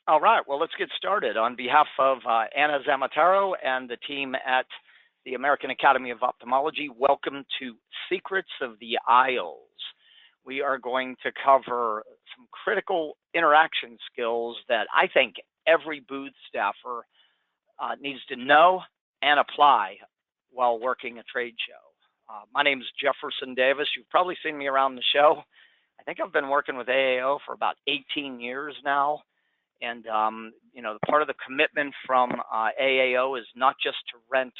All right, well, let's get started. On behalf of Anna Zamataro and the team at the American Academy of Ophthalmology, welcome to Secrets of the Aisles. We are going to cover some critical interaction skills that I think every booth staffer needs to know and apply while working a trade show. My name is Jefferson Davis. You've probably seen me around the show. I think I've been working with AAO for about 18 years now. And, part of the commitment from AAO is not just to rent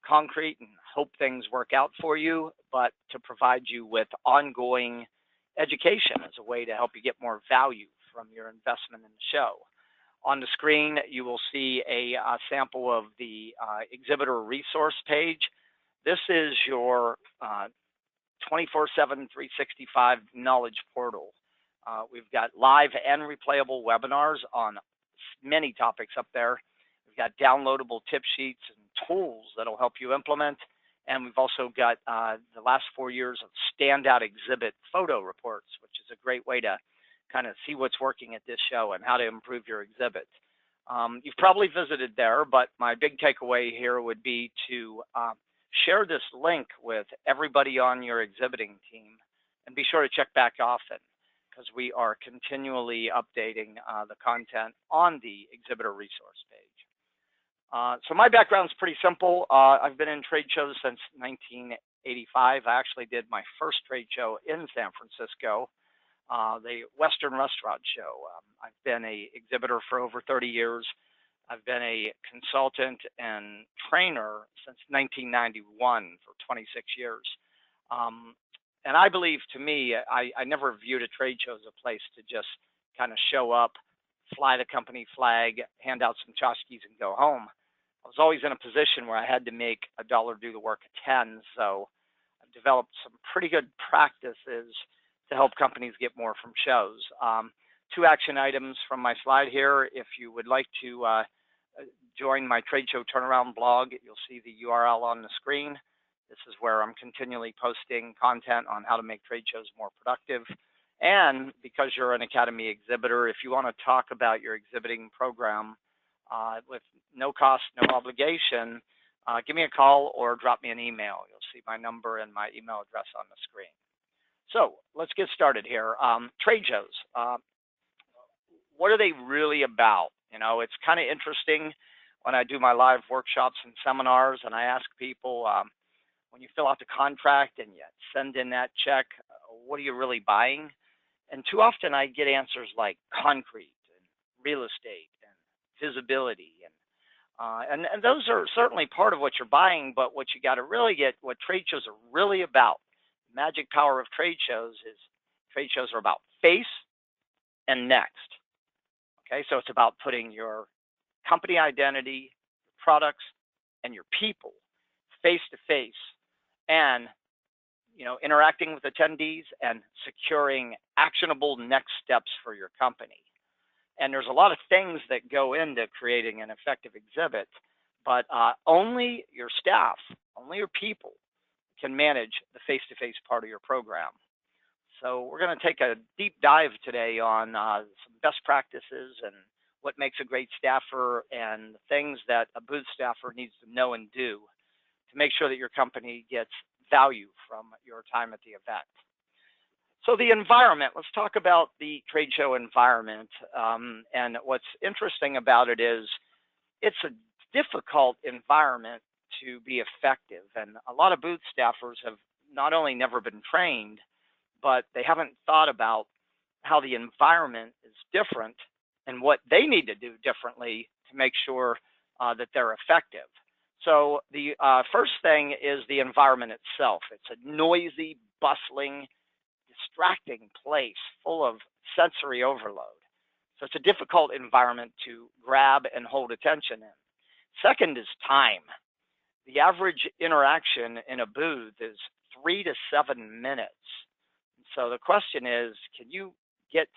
concrete and hope things work out for you, but to provide you with ongoing education as a way to help you get more value from your investment in the show. On the screen, you will see a sample of the exhibitor resource page. This is your 24/7, 365 knowledge portal. We've got live and replayable webinars on many topics up there. We've got downloadable tip sheets and tools that'll help you implement. And we've also got the last 4 years of standout exhibit photo reports, which is a great way to kind of see what's working at this show and how to improve your exhibit. You've probably visited there, but my big takeaway here would be to share this link with everybody on your exhibiting team and be sure to check back often, because we are continually updating the content on the exhibitor resource page. So my background is pretty simple. I've been in trade shows since 1985. I actually did my first trade show in San Francisco, the Western Restaurant Show. I've been an exhibitor for over 30 years. I've been a consultant and trainer since 1991 for 26 years. And I believe, to me, I never viewed a trade show as a place to just kind of show up, fly the company flag, hand out some tchotchkes, and go home. I was always in a position where I had to make a dollar do the work of 10. So I've developed some pretty good practices to help companies get more from shows. 2 action items from my slide here. If you would like to join my trade show turnaround blog, you'll see the URL on the screen. This is where I'm continually posting content on how to make trade shows more productive. And because you're an Academy exhibitor, if you want to talk about your exhibiting program with no cost, no obligation, give me a call or drop me an email. You'll see my number and my email address on the screen. So let's get started here. Trade shows. What are they really about? It's kind of interesting when I do my live workshops and seminars and I ask people, when you fill out the contract and you send in that check, what are you really buying? And too often I get answers like concrete and real estate and visibility. And those are certainly part of what you're buying, but what you got to really get, what trade shows are really about, the magic power of trade shows is trade shows are about face and next. Okay, so it's about putting your company identity, your products, and your people face to face, and interacting with attendees and securing actionable next steps for your company. And there's a lot of things that go into creating an effective exhibit, but only your staff, only your people can manage the face-to-face part of your program. So we're going to take a deep dive today on some best practices and what makes a great staffer and the things that a booth staffer needs to know and do to make sure that your company gets value from your time at the event. So the environment, let's talk about the trade show environment. And what's interesting about it is it's a difficult environment to be effective. And a lot of booth staffers have not only never been trained, but they haven't thought about how the environment is different and what they need to do differently to make sure that they're effective. So the first thing is the environment itself. It's a noisy, bustling, distracting place full of sensory overload. So it's a difficult environment to grab and hold attention in. Second is time. The average interaction in a booth is 3 to 7 minutes. So the question is, can you get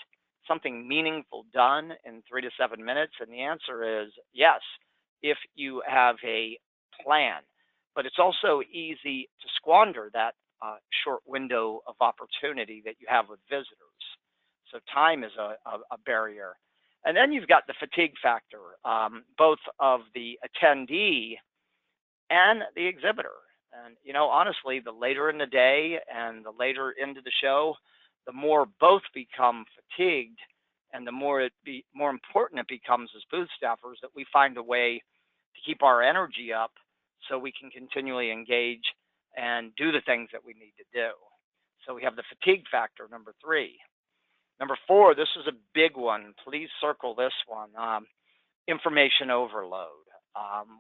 something meaningful done in 3 to 7 minutes? And the answer is yes, if you have a plan. But it's also easy to squander that short window of opportunity that you have with visitors. So time is a barrier. And then you've got the fatigue factor, both of the attendee and the exhibitor. And, honestly, the later in the day and the later into the show, the more both become fatigued, and the more important it becomes as booth staffers that we find a way to keep our energy up so we can continually engage and do the things that we need to do. So we have the fatigue factor, number 3. Number 4, this is a big one. Please circle this one. Information overload.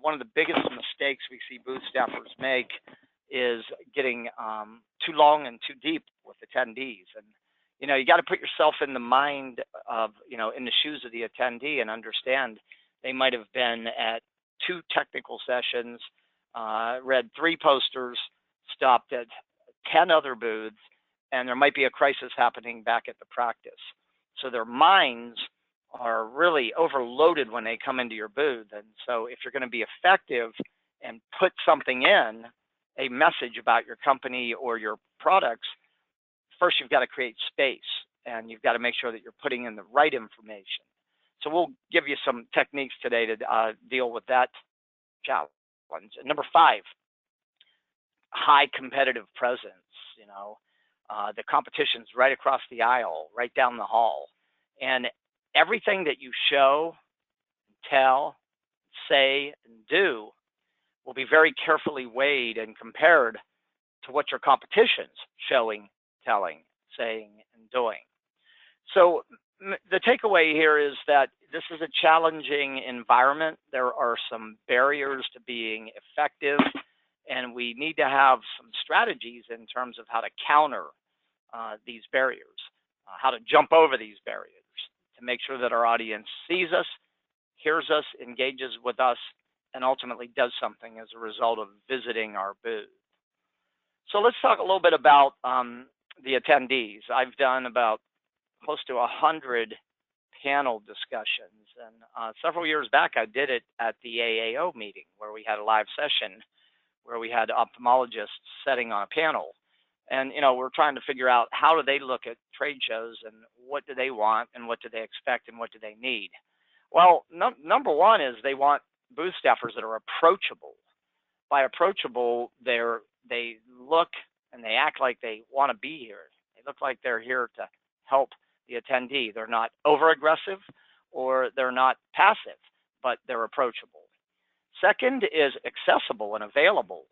One of the biggest mistakes we see booth staffers make is getting too long and too deep with attendees. And, you got to put yourself in the mind of, in the shoes of the attendee and understand they might have been at 2 technical sessions, read 3 posters, stopped at 10 other booths, and there might be a crisis happening back at the practice. So their minds are really overloaded when they come into your booth. And so if you're going to be effective and put something in, a message about your company or your products, first you've got to create space, and you've got to make sure that you're putting in the right information. So we'll give you some techniques today to deal with that challenge. And number 5, high competitive presence. The competition's right across the aisle, right down the hall. And everything that you show, tell, say, and do will be very carefully weighed and compared to what your competition's showing, telling, saying, and doing. So the takeaway here is that this is a challenging environment. There are some barriers to being effective, and we need to have some strategies in terms of how to counter these barriers, how to jump over these barriers to make sure that our audience sees us, hears us, engages with us, and ultimately does something as a result of visiting our booth. So let's talk a little bit about the attendees. I've done about close to 100 panel discussions, and several years back I did it at the AAO meeting where we had a live session where we had ophthalmologists setting on a panel. And, we're trying to figure out how do they look at trade shows, and what do they want, and what do they expect, and what do they need? Well, number 1 is they want booth staffers that are approachable. By approachable, they look and they act like they want to be here. They look like they're here to help the attendee. They're not over-aggressive or they're not passive, but they're approachable. Second is accessible and available.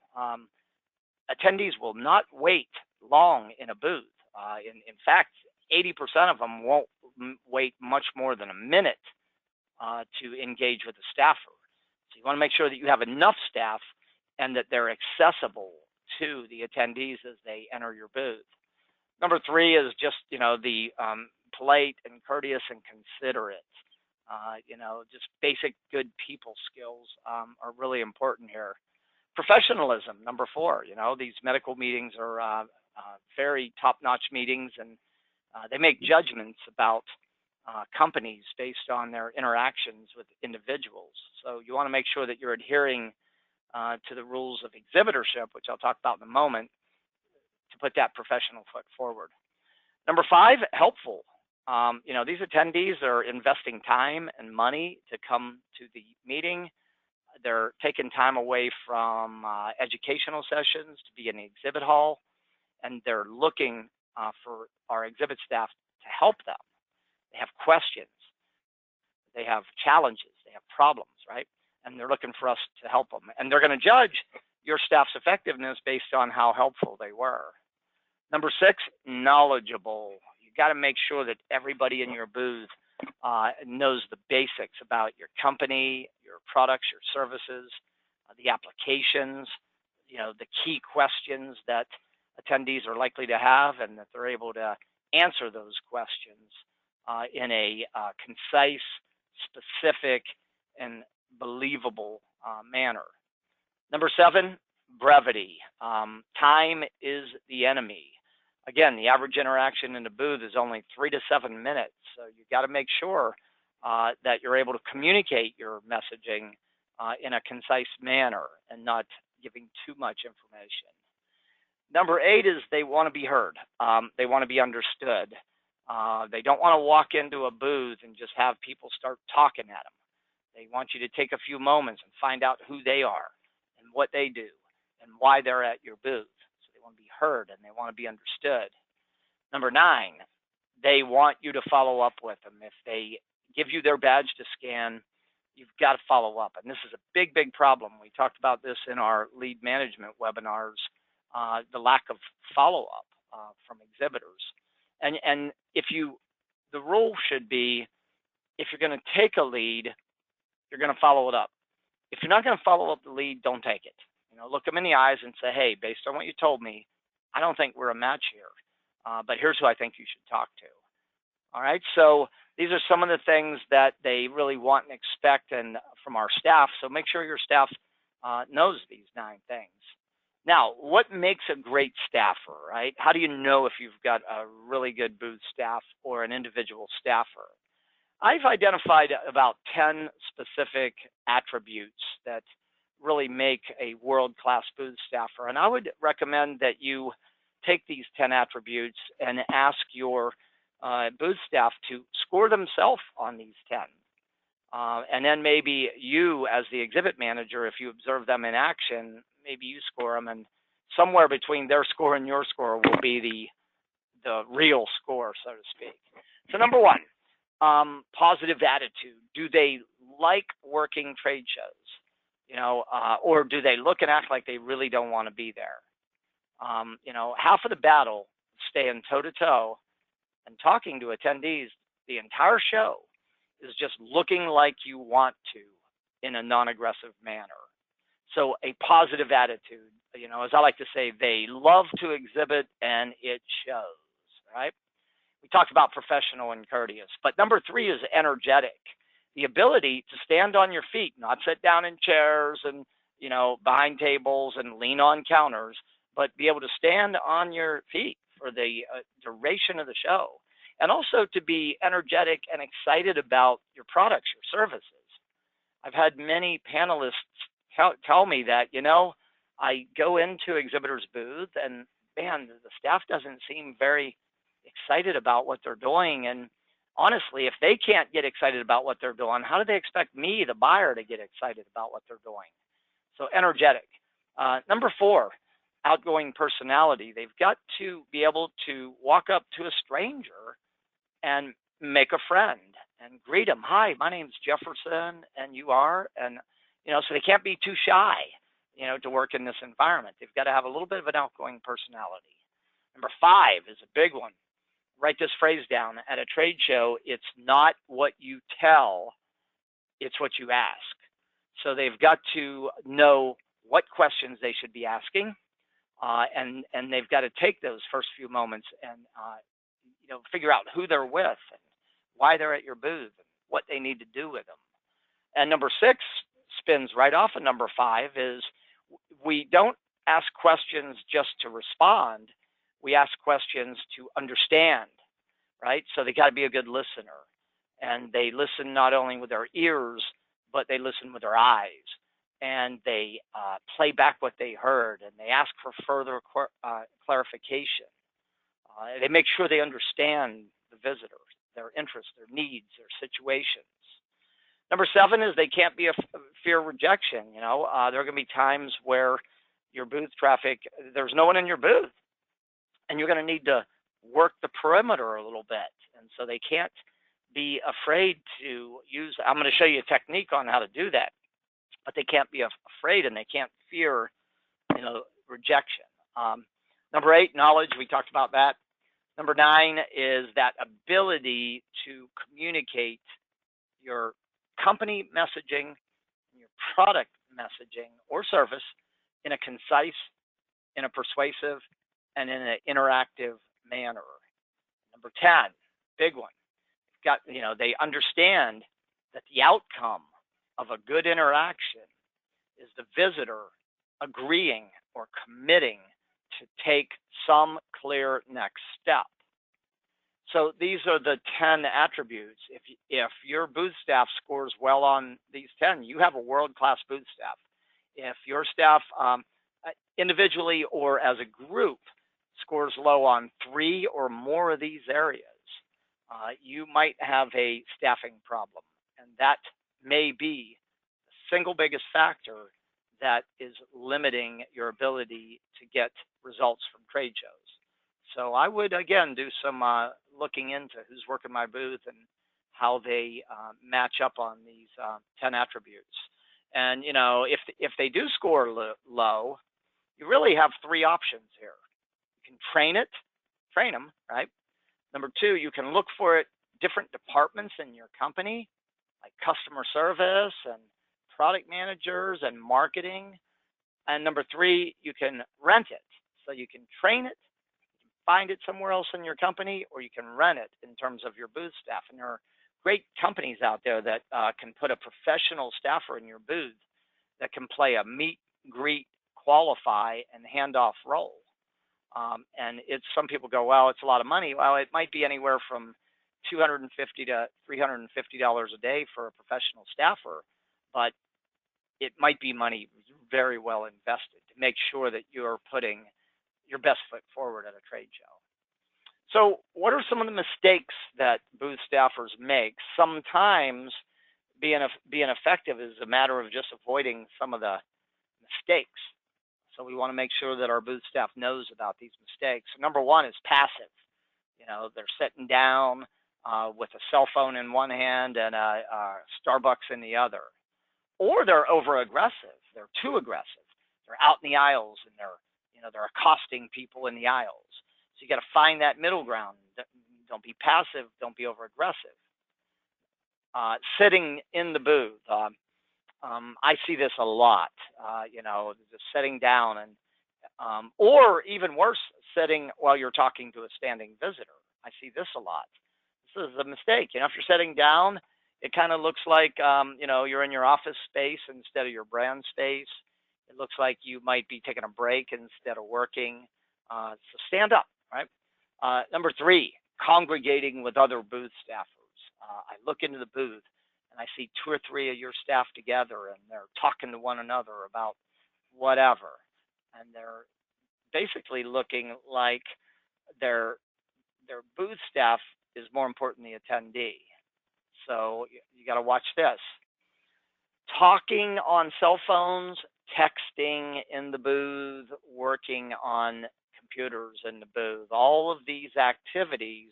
Attendees will not wait long in a booth. In fact, 80% of them won't wait much more than a minute to engage with the staffer. So you want to make sure that you have enough staff and that they're accessible to the attendees as they enter your booth. Number 3 is just, the polite and courteous and considerate. Just basic good people skills are really important here. Professionalism, number 4. These medical meetings are very top-notch meetings, and they make judgments about companies based on their interactions with individuals. So you want to make sure that you're adhering to the rules of exhibitorship, which I'll talk about in a moment, to put that professional foot forward. Number 5, helpful. These attendees are investing time and money to come to the meeting. They're taking time away from educational sessions to be in the exhibit hall, and they're looking for our exhibit staff to help them. They have questions, they have challenges, they have problems, right? And they're looking for us to help them. And they're going to judge your staff's effectiveness based on how helpful they were. Number 6, knowledgeable. You got to make sure that everybody in your booth knows the basics about your company, your products, your services, the applications, the key questions that attendees are likely to have, and that they're able to answer those questions in a concise, specific, and believable manner. Number 7, brevity. Time is the enemy. Again, the average interaction in the booth is only 3 to 7 minutes, so you've got to make sure that you're able to communicate your messaging in a concise manner and not giving too much information. Number 8 is they want to be heard. They want to be understood. They don't want to walk into a booth and just have people start talking at them. They want you to take a few moments and find out who they are and what they do and why they're at your booth. So they want to be heard and they want to be understood. Number 9, they want you to follow up with them. If they give you their badge to scan, you've got to follow up. And this is a big, big problem. We talked about this in our lead management webinars, the lack of follow-up from exhibitors. And the rule should be, if you're going to take a lead, you're going to follow it up. If you're not going to follow up the lead, don't take it. Look them in the eyes and say, hey, based on what you told me, I don't think we're a match here. But here's who I think you should talk to. All right, so these are some of the things that they really want and expect from our staff. So make sure your staff knows these 9 things. Now, what makes a great staffer, right? How do you know if you've got a really good booth staff or an individual staffer? I've identified about 10 specific attributes that really make a world-class booth staffer. And I would recommend that you take these 10 attributes and ask your booth staff to score themselves on these 10. And then maybe you, as the exhibit manager, if you observe them in action, maybe you score them, and somewhere between their score and your score will be the real score, so to speak. So number 1, positive attitude. Do they like working trade shows? Or do they look and act like they really don't want to be there? Half of the battle, staying toe-to-toe and talking to attendees the entire show, is just looking like you want to in a non-aggressive manner. So a positive attitude, as I like to say, they love to exhibit and it shows, right? We talked about professional and courteous, but number 3 is energetic. The ability to stand on your feet, not sit down in chairs and, behind tables and lean on counters, but be able to stand on your feet for the duration of the show. And also to be energetic and excited about your products, your services. I've had many panelists tell me that, I go into exhibitors' booth and, man, the staff doesn't seem very excited about what they're doing. And honestly, if they can't get excited about what they're doing, how do they expect me, the buyer, to get excited about what they're doing? So energetic. Number 4, outgoing personality. They've got to be able to walk up to a stranger and make a friend and greet them. Hi, my name's Jefferson, and you are? And, so they can't be too shy, to work in this environment. They've got to have a little bit of an outgoing personality. Number 5 is a big one. Write this phrase down. At a trade show, it's not what you tell, it's what you ask. So they've got to know what questions they should be asking, and they've got to take those first few moments and figure out who they're with and why they're at your booth and what they need to do with them. And number 6 spins right off of number 5 is we don't ask questions just to respond. We ask questions to understand, right? So they got to be a good listener. And they listen not only with their ears, but they listen with their eyes. And they play back what they heard, and they ask for further clarification. They make sure they understand the visitor, their interests, their needs, their situations. Number 7 is they can't be a fear rejection. There are going to be times where your booth traffic, there's no one in your booth, and you're going to need to work the perimeter a little bit. And so they can't be afraid to use, I'm going to show you a technique on how to do that, but they can't be afraid and they can't fear, rejection. Number 8, knowledge, we talked about that. Number 9 is that ability to communicate your company messaging, your product messaging or service in a concise, in a persuasive, and in an interactive manner. Number 10, big one. They understand that the outcome of a good interaction is the visitor agreeing or committing to take some clear next step. So these are the 10 attributes. If your booth staff scores well on these 10, you have a world-class booth staff. If your staff individually or as a group scores low on 3 or more of these areas, you might have a staffing problem, and that may be the single biggest factor that is limiting your ability to get results from trade shows. So I would again do some looking into who's working my booth and how they match up on these 10 attributes. And you know, if they do score low, you really have three options here. You can train them, right? Number two, you can look for it different departments in your company, like customer service and product managers and marketing. And number three, you can rent it. So you can train it, find it somewhere else in your company, or you can rent it in terms of your booth staff. And there are great companies out there that can put a professional staffer in your booth that can play a meet, greet, qualify, and handoff role. And it's some people go, well, it's a lot of money. Well, it might be anywhere from $250 to $350 a day for a professional staffer, but it might be money very well invested to make sure that you're putting your best foot forward at a trade show. So what are some of the mistakes that booth staffers make? Sometimes being effective is a matter of just avoiding some of the mistakes. So we want to make sure that our booth staff knows about these mistakes. Number one is passive. You know, they're sitting down with a cell phone in one hand and a Starbucks in the other. Or they're over aggressive. They're too aggressive. They're out in the aisles and they're accosting people in the aisles. So you got to find that middle ground. Don't be passive. Don't be over aggressive. Sitting in the booth. I see this a lot. Just sitting down and, or even worse, sitting while you're talking to a standing visitor. I see this a lot. This is a mistake. If you're sitting down, it kind of looks like, you're in your office space instead of your brand space. It looks like you might be taking a break instead of working. So stand up, right? Number three, congregating with other booth staffers. I look into the booth and I see 2 or 3 of your staff together and they're talking to one another about whatever. And they're basically looking like their booth staff is more important than the attendee. So you got to watch this. Talking on cell phones, texting in the booth, working on computers in the booth. All of these activities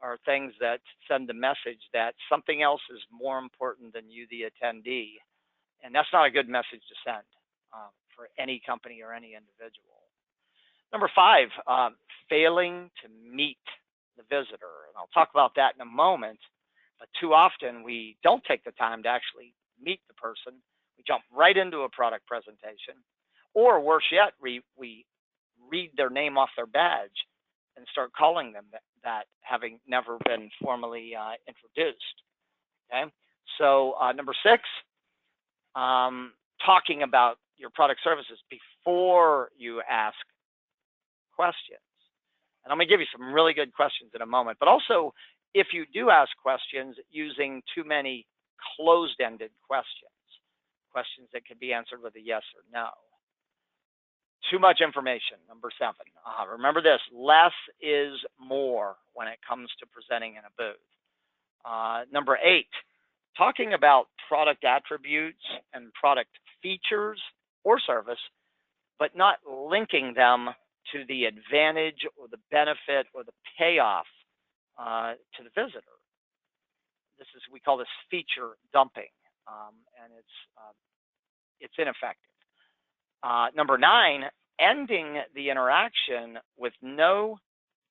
are things that send a message that something else is more important than you, the attendee. And that's not a good message to send for any company or any individual. Number five, failing to meet the visitor. And I'll talk about that in a moment. But too often we don't take the time to actually meet the person. We jump right into a product presentation. Or worse yet, we read their name off their badge and start calling them that having never been formally introduced. Okay, so number six, talking about your product services before you ask questions. And I'm going to give you some really good questions in a moment, but also if you do ask questions, using too many closed-ended questions that can be answered with a yes or no. Too much information, number seven. Remember this, less is more when it comes to presenting in a booth. Number eight, talking about product attributes and product features or service, but not linking them to the advantage or the benefit or the payoff to the visitor. We call this feature dumping, and it's ineffective. Number nine, ending the interaction with no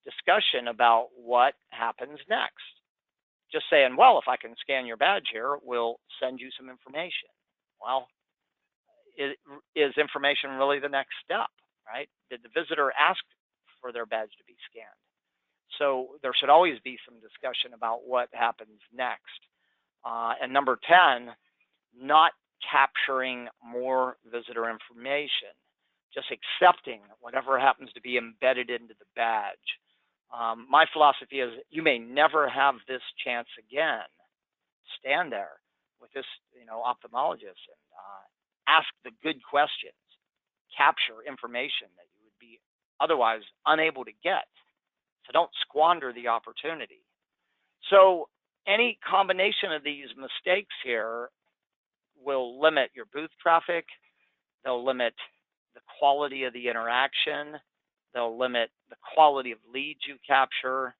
discussion about what happens next. Just saying, well, if I can scan your badge here, we'll send you some information. Well, is information really the next step, right? Did the visitor ask for their badge to be scanned? So there should always be some discussion about what happens next. And number 10, not capturing more visitor information, just accepting whatever happens to be embedded into the badge. My philosophy is you may never have this chance again. Stand there with this, ophthalmologist and ask the good questions, capture information that you would be otherwise unable to get. So don't squander the opportunity. So any combination of these mistakes here will limit your booth traffic. They'll limit the quality of the interaction. They'll limit the quality of leads you capture.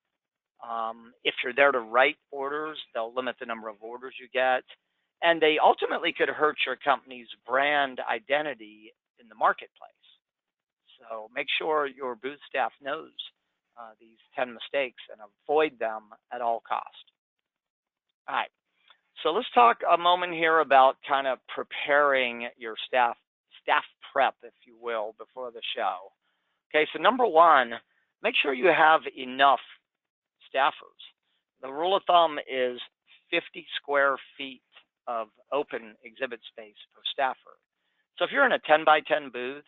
If you're there to write orders, they'll limit the number of orders you get. And they ultimately could hurt your company's brand identity in the marketplace. So make sure your booth staff knows these 10 mistakes and avoid them at all costs. All right, so let's talk a moment here about kind of preparing your staff prep, if you will, before the show. Okay, so number one, make sure you have enough staffers. The rule of thumb is 50 square feet of open exhibit space per staffer. So if you're in a 10 by 10 booth,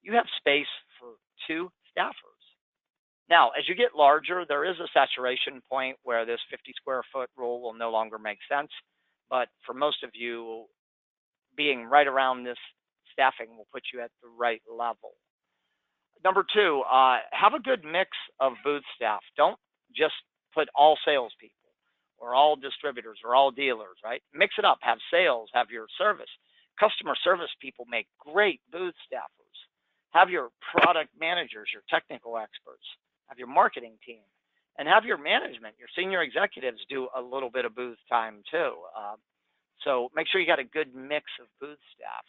you have space for 2 staffers. Now, as you get larger, there is a saturation point where this 50 square foot rule will no longer make sense. But for most of you, being right around this staffing will put you at the right level. Number two, have a good mix of booth staff. Don't just put all salespeople or all distributors or all dealers, right? Mix it up. Have sales, have your service. Customer service people make great booth staffers. Have your product managers, your technical experts, have your marketing team, and have your management, your senior executives do a little bit of booth time too. So make sure you got a good mix of booth staff.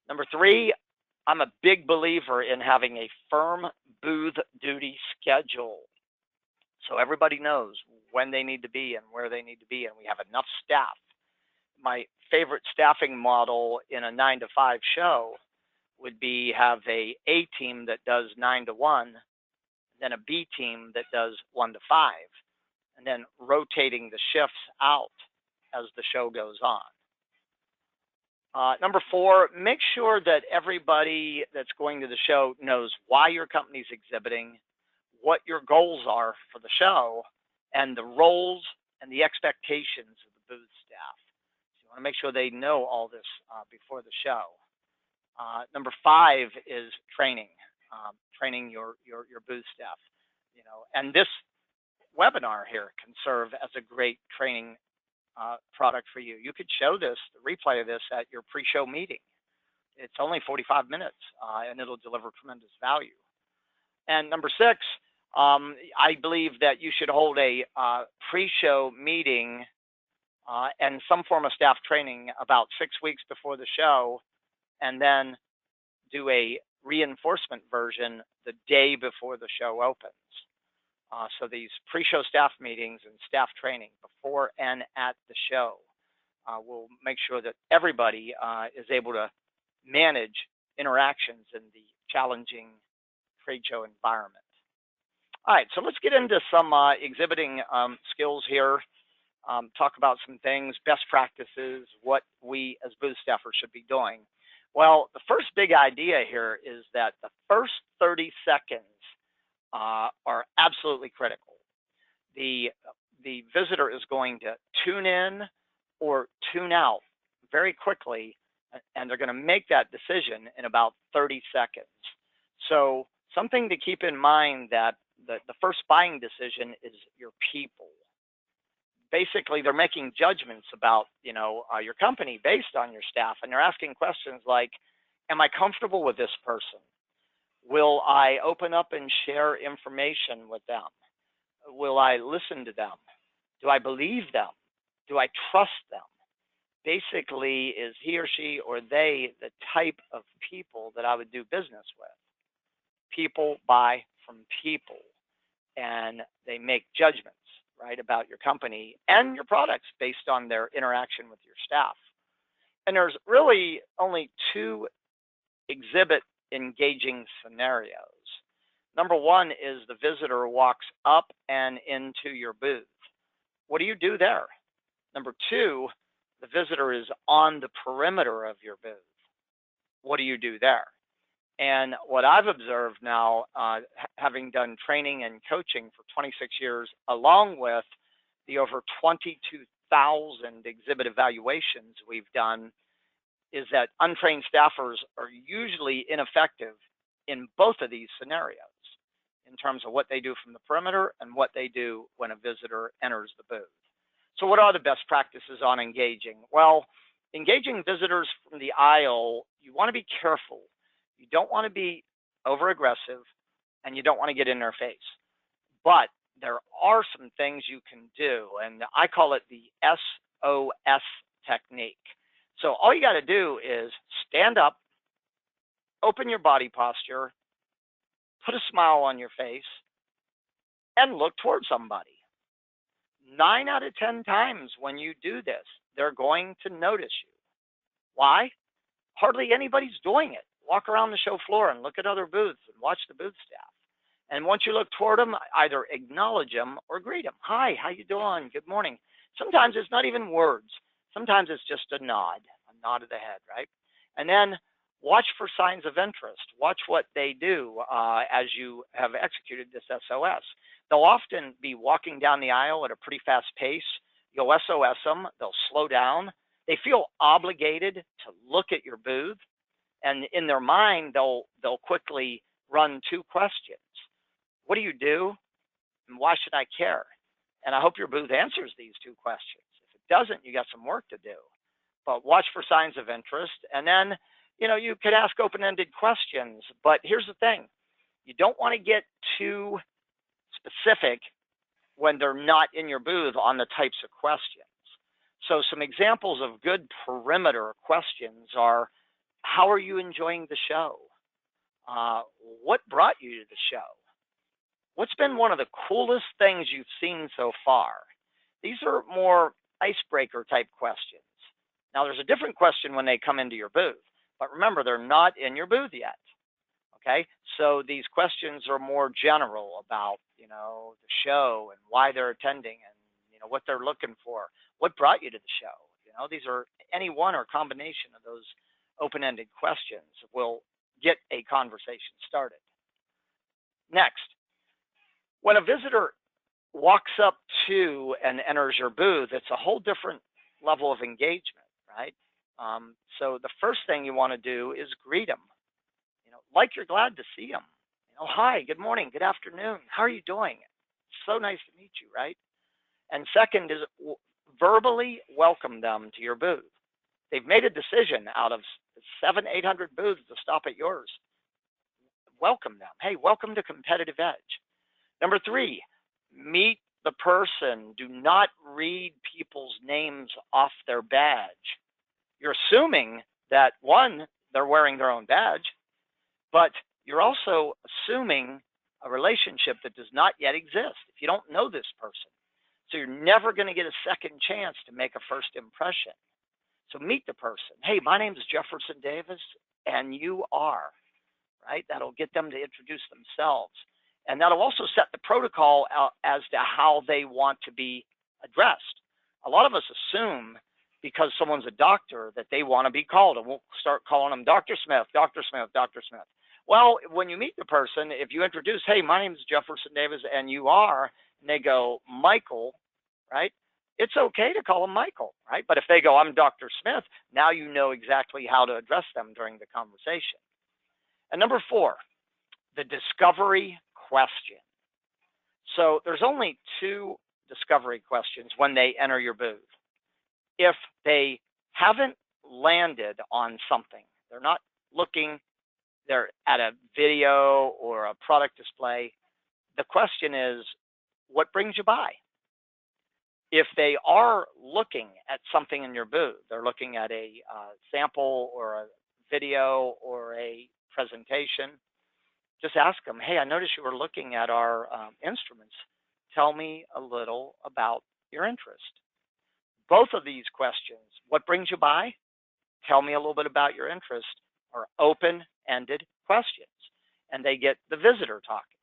Number three, I'm a big believer in having a firm booth duty schedule. So everybody knows when they need to be and where they need to be, and we have enough staff. My favorite staffing model in a 9 to 5 show would be have a team that does 9 to 1, then a B team that does 1 to 5, and then rotating the shifts out as the show goes on. Number four, make sure that everybody that's going to the show knows why your company's exhibiting, what your goals are for the show, and the roles and the expectations of the booth staff. So you want to make sure they know all this before the show. Number five is training, training your booth staff. You know, and this webinar here can serve as a great training product for you. You could show this, the replay of this at your pre-show meeting. It's only 45 minutes, and it'll deliver tremendous value. And number six, I believe that you should hold a pre-show meeting and some form of staff training about 6 weeks before the show, and then do a reinforcement version the day before the show opens. So these pre-show staff meetings and staff training before and at the show will make sure that everybody is able to manage interactions in the challenging trade show environment. All right, so let's get into some exhibiting skills here, talk about some things, best practices, what we as booth staffers should be doing. Well, the first big idea here is that the first 30 seconds are absolutely critical. The visitor is going to tune in or tune out very quickly, and they're going to make that decision in about 30 seconds. So something to keep in mind that the first buying decision is your people. Basically, they're making judgments about your company based on your staff, and they're asking questions like, am I comfortable with this person? Will I open up and share information with them? Will I listen to them? Do I believe them? Do I trust them? Basically, is he or she or they the type of people that I would do business with? People buy from people, and they make judgments, right, about your company and your products based on their interaction with your staff. And there's really only two exhibit engaging scenarios. Number one is the visitor walks up and into your booth. What do you do there? Number two, the visitor is on the perimeter of your booth. What do you do there? And what I've observed now, having done training and coaching for 26 years, along with the over 22,000 exhibit evaluations we've done, is that untrained staffers are usually ineffective in both of these scenarios. in terms of what they do from the perimeter and what they do when a visitor enters the booth. So what are the best practices on engaging? Well, engaging visitors from the aisle, you want to be careful. You don't want to be over aggressive, and you don't want to get in their face. But there are some things you can do, and I call it the SOS technique. So all you got to do is stand up, open your body posture, put a smile on your face, and look towards somebody. 9 out of 10 times when you do this, they're going to notice you. Why? Hardly anybody's doing it. Walk around the show floor and look at other booths and watch the booth staff. And once you look toward them, either acknowledge them or greet them. Hi, how you doing? Good morning. Sometimes it's not even words. Sometimes it's just a nod of the head, right? And then watch for signs of interest. Watch what they do as you have executed this SOS. They'll often be walking down the aisle at a pretty fast pace. You'll SOS them. They'll slow down. They feel obligated to look at your booth. And in their mind, they'll quickly run 2 questions. What do you do? And why should I care? And I hope your booth answers these 2 questions. If it doesn't, you got some work to do. But watch for signs of interest. And then, you could ask open-ended questions. But here's the thing. You don't want to get too specific when they're not in your booth on the types of questions. So some examples of good perimeter questions are, how are you enjoying the show? What brought you to the show? What's been one of the coolest things you've seen so far? These are more icebreaker type questions. Now, there's a different question when they come into your booth, but remember, they're not in your booth yet. Okay, so these questions are more general about, the show and why they're attending and, what they're looking for. What brought you to the show? These are any one or combination of those open-ended questions will get a conversation started. Next, when a visitor walks up to and enters your booth, it's a whole different level of engagement, right? So the first thing you want to do is greet them. Like you're glad to see them. Hi, good morning, good afternoon. How are you doing? It's so nice to meet you, right? And second is verbally welcome them to your booth. They've made a decision out of 700-800 booths to stop at yours. Welcome them. Hey, welcome to Competitive Edge. Number 3, meet the person. Do not read people's names off their badge. You're assuming that, 1, they're wearing their own badge, but you're also assuming a relationship that does not yet exist if you don't know this person. So you're never going to get a second chance to make a first impression. So meet the person. Hey, my name is Jefferson Davis, and you are, right? That'll get them to introduce themselves. And that'll also set the protocol out as to how they want to be addressed. A lot of us assume because someone's a doctor that they want to be called, and we'll start calling them Dr. Smith, Dr. Smith, Dr. Smith. Well, when you meet the person, if you introduce, hey, my name is Jefferson Davis, and you are, and they go, Michael, right? It's okay to call them Michael, right? But if they go, I'm Dr. Smith, now you know exactly how to address them during the conversation. And number 4, the discovery question. So there's only 2 discovery questions when they enter your booth. If they haven't landed on something, they're not looking, they're at a video or a product display, the question is, what brings you by? If they are looking at something in your booth, they're looking at a sample or a video or a presentation, just ask them, hey, I noticed you were looking at our instruments. Tell me a little about your interest. Both of these questions, what brings you by? Tell me a little bit about your interest, are open-ended questions, and they get the visitor talking.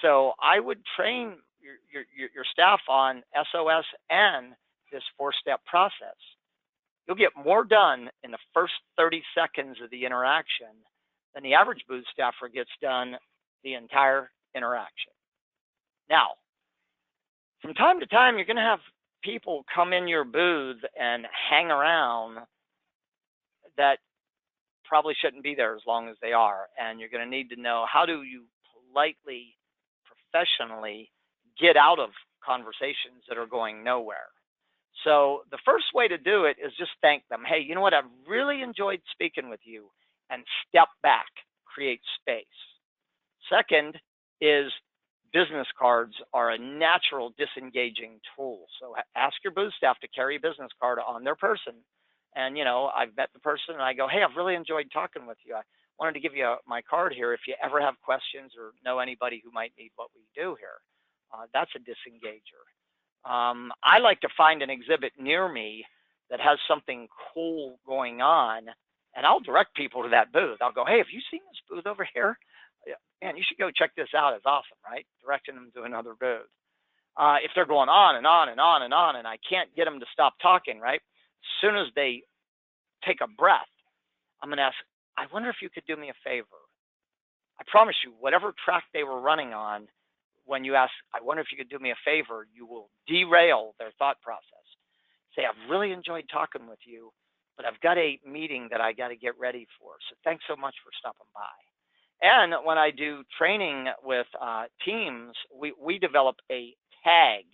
So I would train your staff on SOS and this 4-step process. You'll get more done in the first 30 seconds of the interaction than the average booth staffer gets done the entire interaction. Now, from time to time, you're going to have people come in your booth and hang around that probably shouldn't be there as long as they are. And you're going to need to know, how do you politely professionally get out of conversations that are going nowhere. So the first way to do it is just thank them. Hey, you know what? I've really enjoyed speaking with you, and step back, create space. Second is business cards are a natural disengaging tool. So ask your booth staff to carry a business card on their person. And, you know, I've met the person and I go, hey, I've really enjoyed talking with you. I wanted to give you my card here if you ever have questions or know anybody who might need what we do here. That's a disengager. I like to find an exhibit near me that has something cool going on, and I'll direct people to that booth. I'll go, hey, have you seen this booth over here? Yeah, man, you should go check this out. It's awesome, right? Directing them to another booth. If they're going on and on and on and on, and I can't get them to stop talking, right? As soon as they take a breath, I'm going to ask, I wonder if you could do me a favor. I promise you, whatever track they were running on, when you ask, I wonder if you could do me a favor, you will derail their thought process. Say, I've really enjoyed talking with you, but I've got a meeting that I got to get ready for. So thanks so much for stopping by. And when I do training with teams, we develop a tag,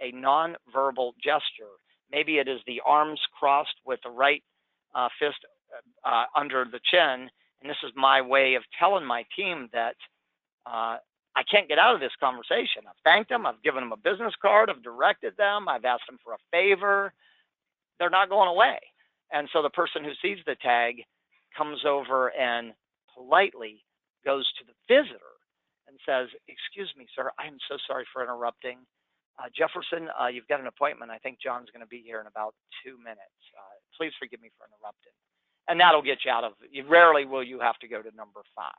a nonverbal gesture. Maybe it is the arms crossed with the right fist under the chin. And this is my way of telling my team that I can't get out of this conversation. I've thanked them. I've given them a business card. I've directed them. I've asked them for a favor. They're not going away. And so the person who sees the tag comes over and politely goes to the visitor and says, excuse me, sir, I am so sorry for interrupting. Jefferson, you've got an appointment. I think John's going to be here in about 2 minutes. Please forgive me for interrupting. And that'll get you out of it. Rarely will you have to go to number 5.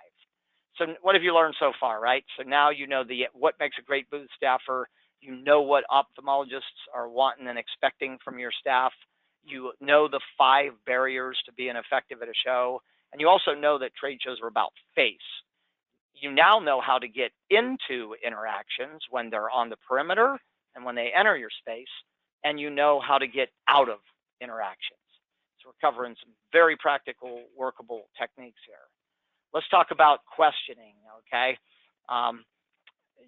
So what have you learned so far, right? So now you know what makes a great booth staffer. You know what ophthalmologists are wanting and expecting from your staff. You know the 5 barriers to being effective at a show. And you also know that trade shows are about face. You now know how to get into interactions when they're on the perimeter and when they enter your space, and you know how to get out of interactions. So we're covering some very practical, workable techniques here. Let's talk about questioning, okay?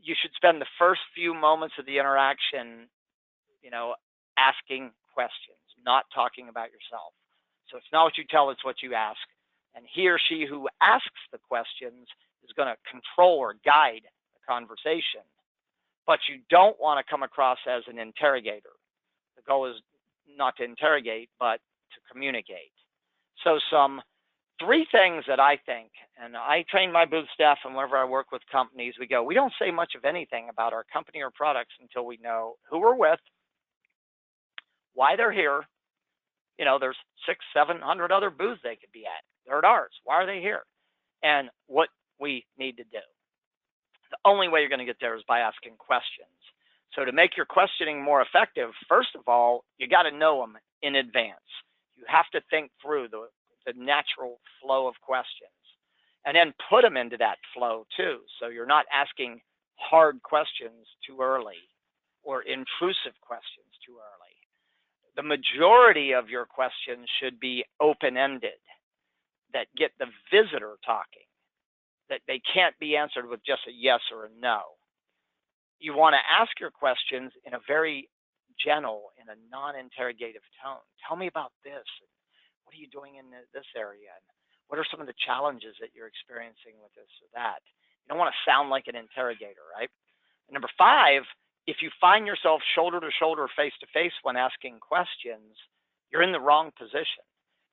You should spend the first few moments of the interaction, you know, asking questions, not talking about yourself. So it's not what you tell, it's what you ask. And he or she who asks the questions is going to control or guide the conversation. But you don't want to come across as an interrogator. The goal is not to interrogate, but to communicate. So some 3 things that I think, and I train my booth staff, and whenever I work with companies, we don't say much of anything about our company or products until we know who we're with, why they're here. You know, there's 600-700 other booths they could be at. They're at ours. Why are they here? And what we need to do. The only way you're going to get there is by asking questions. So to make your questioning more effective, first of all, you got to know them in advance. You have to think through the natural flow of questions and then put them into that flow too. So you're not asking hard questions too early or intrusive questions too early. The majority of your questions should be open-ended, that get the visitor talking, that they can't be answered with just a yes or a no. You want to ask your questions in a very gentle, in a non-interrogative tone. Tell me about this. What are you doing in this area? And what are some of the challenges that you're experiencing with this or that? You don't want to sound like an interrogator, right? And number 5, if you find yourself shoulder to shoulder, face to face when asking questions, you're in the wrong position.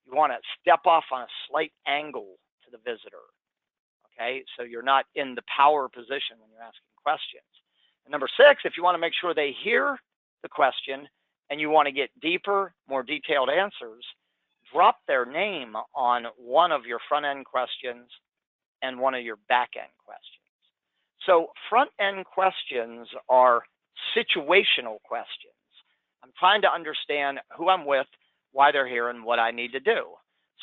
You want to step off on a slight angle to the visitor, okay? So you're not in the power position when you're asking questions. And number 6, if you want to make sure they hear the question and you want to get deeper, more detailed answers, drop their name on one of your front-end questions and one of your back-end questions. So front-end questions are situational questions. I'm trying to understand who I'm with, why they're here, and what I need to do.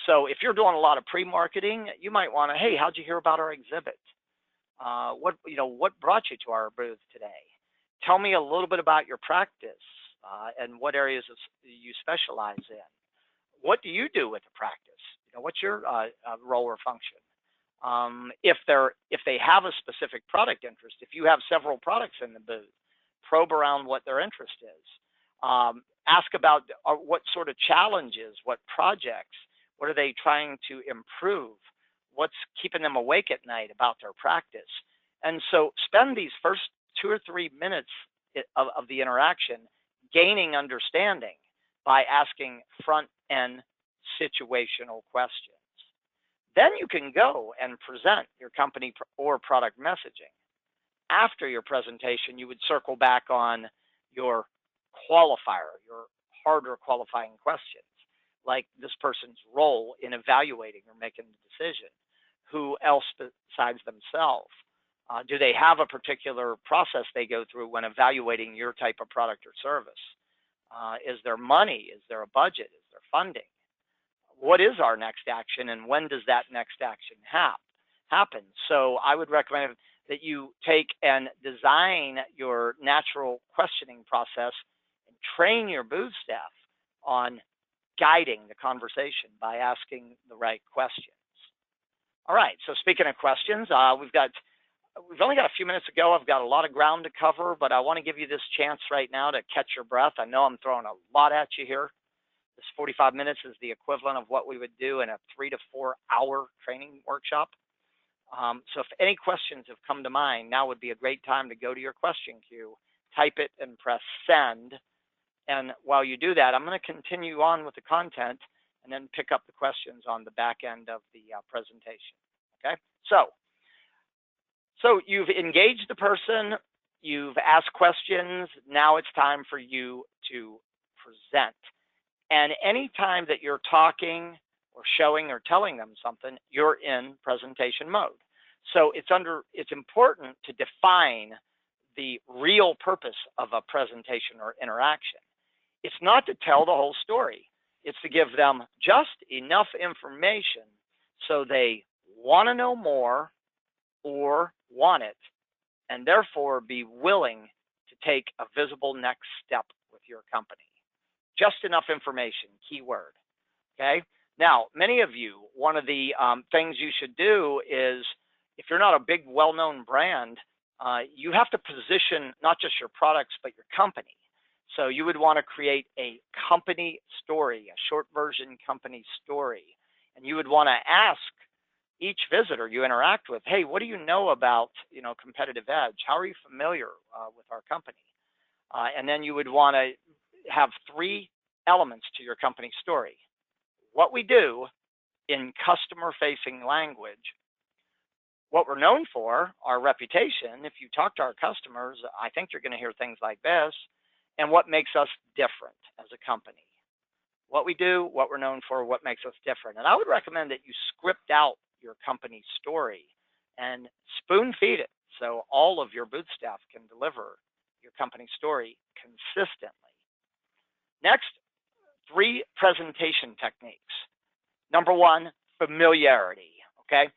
So if you're doing a lot of pre-marketing, you might want to, hey, how'd you hear about our exhibit? What brought you to our booth today? Tell me a little bit about your practice and what areas you specialize in. What do you do with the practice? What's your role or function? If they have a specific product interest, if you have several products in the booth, probe around what their interest is. Ask about what sort of challenges, what projects, what are they trying to improve, what's keeping them awake at night about their practice. And so spend these first 2 or 3 minutes of the interaction gaining understanding by asking front-end situational questions. Then you can go and present your company or product messaging. After your presentation, you would circle back on your qualifier, your harder qualifying questions, like this person's role in evaluating or making the decision. Who else besides themselves? Do they have a particular process they go through when evaluating your type of product or service? Is there money? Is there a budget? Is there funding? What is our next action, and when does that next action happen? So I would recommend that you take and design your natural questioning process and train your booth staff on guiding the conversation by asking the right questions. All right, so speaking of questions, we've only got a few minutes to go. I've got a lot of ground to cover, but I want to give you this chance right now to catch your breath. I know I'm throwing a lot at you here. This 45 minutes is the equivalent of what we would do in a 3 to 4 hour training workshop. So if any questions have come to mind, now would be a great time to go to your question queue, type it, and press send. And while you do that, I'm going to continue on with the content and then pick up the questions on the back end of the presentation. Okay, so you've engaged the person, you've asked questions, now it's time for you to present. And anytime that you're talking or showing or telling them something, you're in presentation mode. So it's important to define the real purpose of a presentation or interaction. It's not to tell the whole story. It's to give them just enough information so they want to know more or want it, and therefore be willing to take a visible next step with your company. Just enough information, keyword. Okay. Now, many of you, one of the things you should do is, if you're not a big, well-known brand, you have to position not just your products, but your company. So you would want to create a company story, a short version company story. And you would want to ask each visitor you interact with, hey, what do you know about, Competitive Edge? How are you familiar with our company? And then you would want to have 3 elements to your company story. What we do in customer-facing language, what we're known for, our reputation. If you talk to our customers, I think you're going to hear things like this, and what makes us different as a company. What we do, what we're known for, what makes us different. And I would recommend that you script out your company story and spoon feed it so all of your booth staff can deliver your company story consistently. Next, 3 presentation techniques. Number 1, familiarity, okay?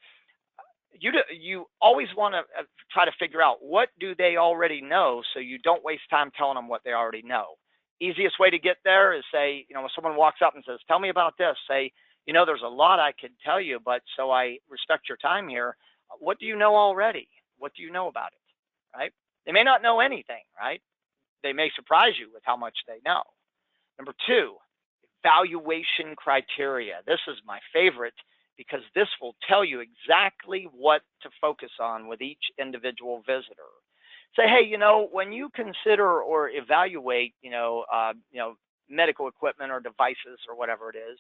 You always want to try to figure out what do they already know so you don't waste time telling them what they already know. Easiest way to get there is say, when someone walks up and says, tell me about this, say, there's a lot I could tell you, but so I respect your time here. What do you know already? What do you know about it, right? They may not know anything, right? They may surprise you with how much they know. Number 2, evaluation criteria. This is my favorite because this will tell you exactly what to focus on with each individual visitor. Say, hey, when you consider or evaluate, medical equipment or devices or whatever it is,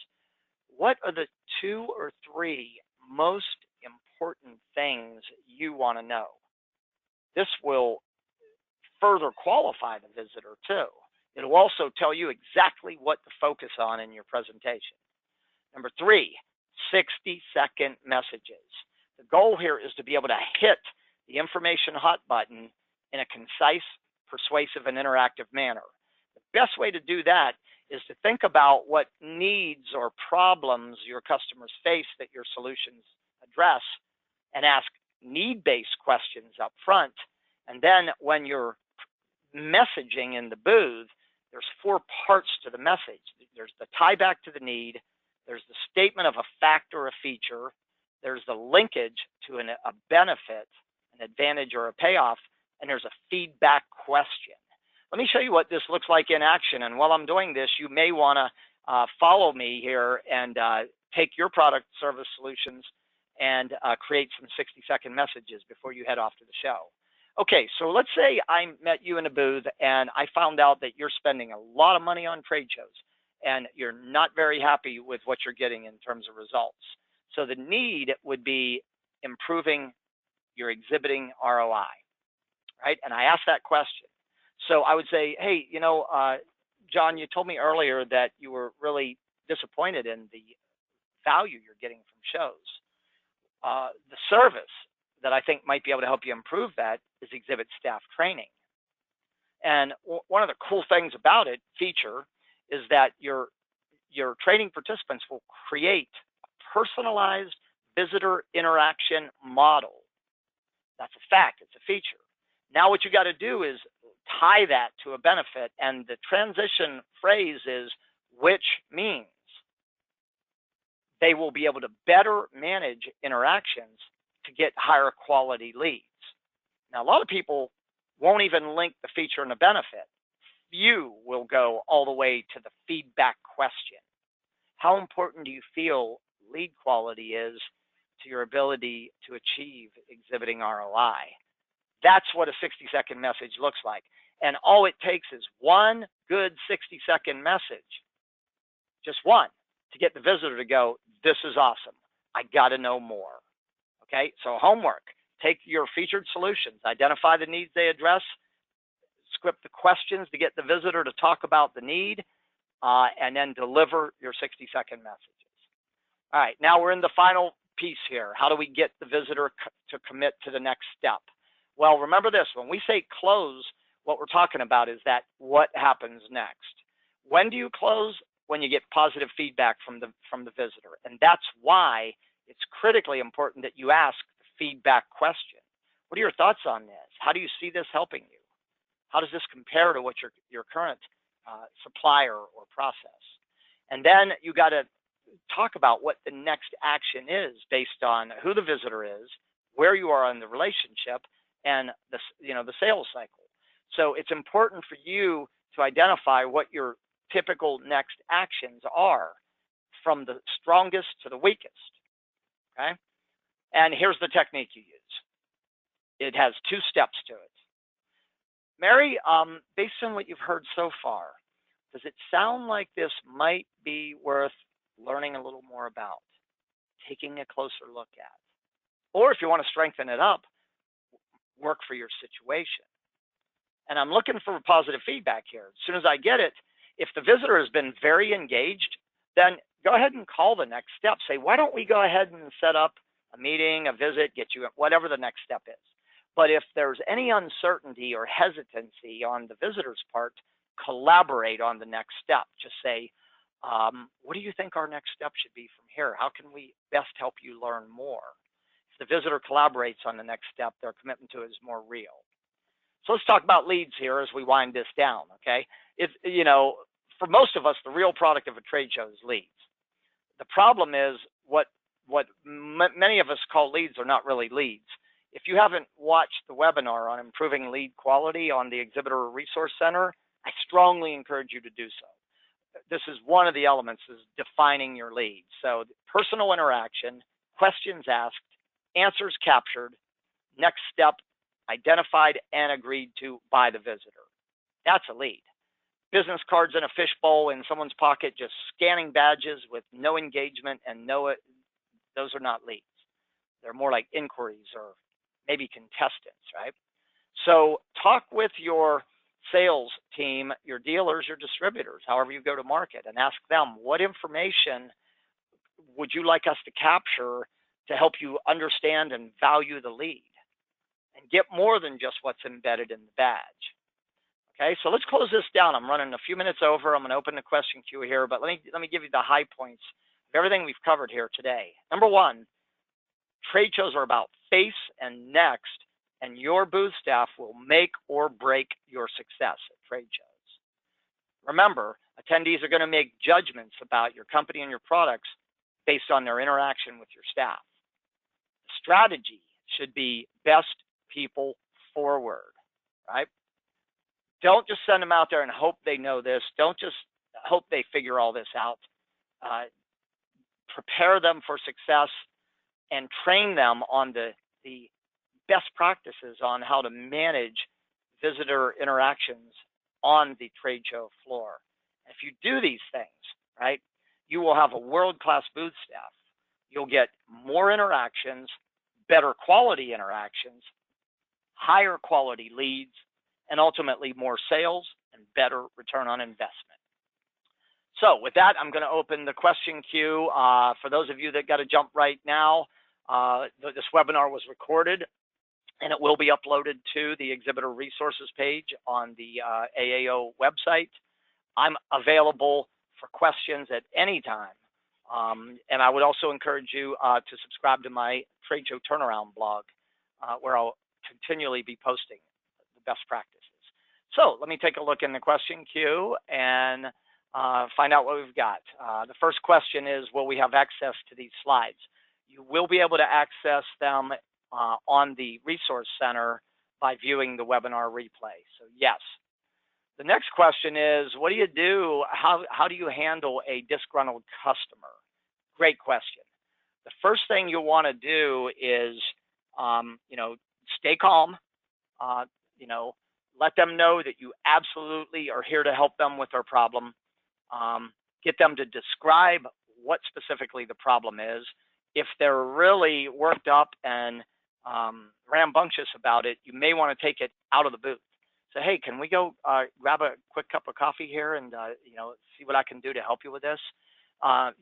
what are the 2 or 3 most important things you want to know? This will further qualify the visitor too. It'll also tell you exactly what to focus on in your presentation. Number 3, 60-second messages. The goal here is to be able to hit the information hot button in a concise, persuasive, and interactive manner. The best way to do that is to think about what needs or problems your customers face that your solutions address and ask need-based questions up front. And then when you're messaging in the booth, there's 4 parts to the message. There's the tie back to the need, there's the statement of a fact or a feature, there's the linkage to a benefit, an advantage, or a payoff, and there's a feedback question. Let me show you what this looks like in action. And while I'm doing this, you may want to follow me here and take your product service solutions and create some 60-second messages before you head off to the show. Okay, so let's say I met you in a booth and I found out that you're spending a lot of money on trade shows and you're not very happy with what you're getting in terms of results. So the need would be improving your exhibiting ROI, right? And I asked that question. So I would say, hey, you know, John, you told me earlier that you were really disappointed in the value you're getting from shows. The service that I think might be able to help you improve that is exhibit staff training. And one of the cool things about it, feature, is that your training participants will create a personalized visitor interaction model. That's a fact, it's a feature. Now what you got to do is tie that to a benefit, and the transition phrase is which means they will be able to better manage interactions to get higher quality leads. Now, a lot of people won't even link the feature and the benefit. Few will go all the way to the feedback question. How important do you feel lead quality is to your ability to achieve exhibiting ROI? That's what a 60-second message looks like. And all it takes is one good 60-second message, just one, to get the visitor to go, this is awesome. I got to know more. Okay, so homework, take your featured solutions, identify the needs they address, script the questions to get the visitor to talk about the need, and then deliver your 60-second messages. All right, now we're in the final piece here. How do we get the visitor to commit to the next step? Well, remember this, when we say close, what we're talking about is that what happens next. When do you close? When you get positive feedback from the visitor. And that's why it's critically important that you ask the feedback question. What are your thoughts on this? How do you see this helping you? How does this compare to what your current supplier or process? And then you got to talk about what the next action is based on who the visitor is, where you are in the relationship, and the sales cycle. So it's important for you to identify what your typical next actions are from the strongest to the weakest. Okay, and here's the technique you use. It has 2 steps to it. Mary, based on what you've heard so far, does it sound like this might be worth learning a little more about, taking a closer look at? Or if you want to strengthen it up, work for your situation. And I'm looking for positive feedback here. As soon as I get it, if the visitor has been very engaged, then go ahead and call the next step. Say, why don't we go ahead and set up a meeting, a visit, get you whatever the next step is. But if there's any uncertainty or hesitancy on the visitor's part, collaborate on the next step. Just say, what do you think our next step should be from here? How can we best help you learn more? If the visitor collaborates on the next step, their commitment to it is more real. So let's talk about leads here as we wind this down, okay? If, you know, for most of us, the real product of a trade show is leads. The problem is what many of us call leads are not really leads. If you haven't watched the webinar on improving lead quality on the Exhibitor Resource Center, I strongly encourage you to do so. This is one of the elements, is defining your leads. So personal interaction, questions asked, answers captured, next step, identified and agreed to by the visitor. That's a lead. Business cards in a fishbowl in someone's pocket, just scanning badges with no engagement and those are not leads. They're more like inquiries or maybe contestants, right? So talk with your sales team, your dealers, your distributors, however you go to market, and ask them, what information would you like us to capture to help you understand and value the lead? And get more than just what's embedded in the badge. Okay, so let's close this down. I'm running a few minutes over. I'm going to open the question queue here, but let me give you the high points of everything we've covered here today. Number one, trade shows are about face and next, and your booth staff will make or break your success at trade shows. Remember, attendees are going to make judgments about your company and your products based on their interaction with your staff. strategy should be best people forward, right? Don't just send them out there and hope they know this. Don't just hope they figure all this out. Uh, Prepare them for success and train them on the best practices on how to manage visitor interactions on the trade show floor. If you do these things, right, you will have a world-class booth staff. You'll get more interactions, better quality interactions, higher quality leads, and ultimately more sales and better return on investment. So with that, I'm going to open the question queue. For those of you that got to jump right now, this webinar was recorded and it will be uploaded to the exhibitor resources page on the AAO website. I'm available for questions at any time. And I would also encourage you to subscribe to my trade show turnaround blog, where I'll continually be posting the best practices. So let me take a look in the question queue and find out what we've got. The first question is, will we have access to these slides? You will be able to access them on the Resource Center by viewing the webinar replay. So yes. The next question is, what do you do? How do you handle a disgruntled customer? Great question. The first thing you'll want to do is, stay calm. Let them know that you absolutely are here to help them with their problem. Get them to describe what specifically the problem is. If they're really worked up and rambunctious about it, you may want to take it out of the booth. So, hey, can we go grab a quick cup of coffee here and see what I can do to help you with this?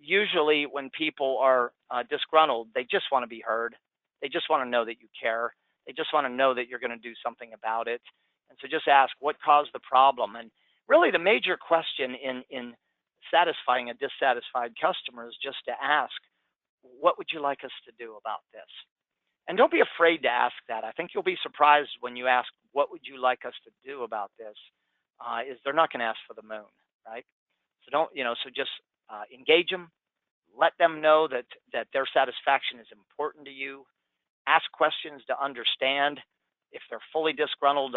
Usually when people are disgruntled, they just want to be heard. They just want to know that you care. They just want to know that you're going to do something about it. And so just ask, what caused the problem? And really the major question in satisfying a dissatisfied customer is just to ask, what would you like us to do about this? And don't be afraid to ask that. I think you'll be surprised when you ask, what would you like us to do about this? Is they're not going to ask for the moon, right? So just engage them. Let them know that their satisfaction is important to you. Ask questions to understand. If they're fully disgruntled,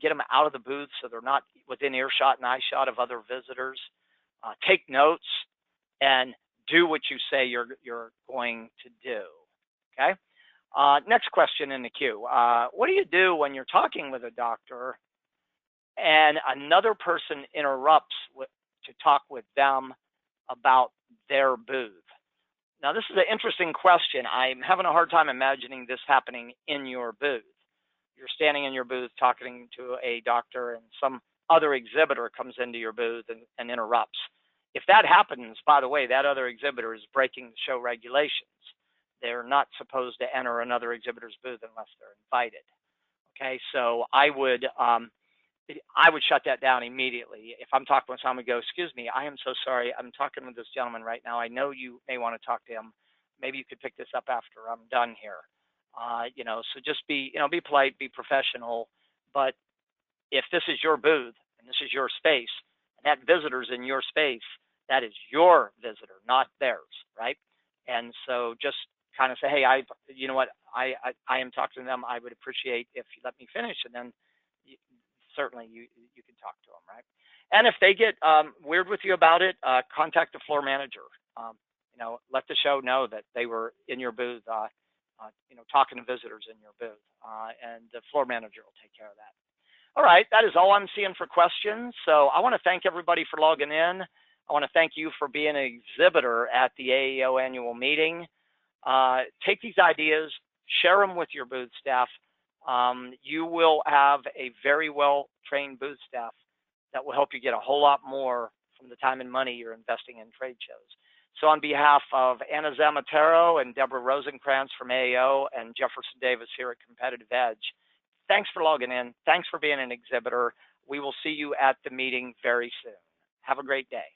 get them out of the booth so they're not within earshot and eyeshot of other visitors. Take notes and do what you say you're going to do. Okay. Next question in the queue. What do you do when you're talking with a doctor and another person interrupts to talk with them about their booth? Now, this is an interesting question. I'm having a hard time imagining this happening in your booth. You're standing in your booth talking to a doctor and some other exhibitor comes into your booth and interrupts. If that happens, by the way, that other exhibitor is breaking the show regulations. They're not supposed to enter another exhibitor's booth unless they're invited. Okay, so I would shut that down immediately. If I'm talking with someone, go, excuse me, I am so sorry. I'm talking with this gentleman right now. I know you may want to talk to him. Maybe you could pick this up after I'm done here. So just be polite, be professional. But if this is your booth and this is your space, and that visitor's in your space, that is your visitor, not theirs, right? And so just kind of say, hey, I am talking to them. I would appreciate if you let me finish, and then certainly you can talk to them, right? And if they get weird with you about it, contact the floor manager. Let the show know that they were in your booth, talking to visitors in your booth, and the floor manager will take care of that. All right, that is all I'm seeing for questions. So I want to thank everybody for logging in. I want to thank you for being an exhibitor at the AAO annual meeting. Take these ideas, share them with your booth staff. You will have a very well-trained booth staff that will help you get a whole lot more from the time and money you're investing in trade shows. So on behalf of Anna Zamatero and Deborah Rosenkrantz from AAO and Jefferson Davis here at Competitive Edge, thanks for logging in. Thanks for being an exhibitor. We will see you at the meeting very soon. Have a great day.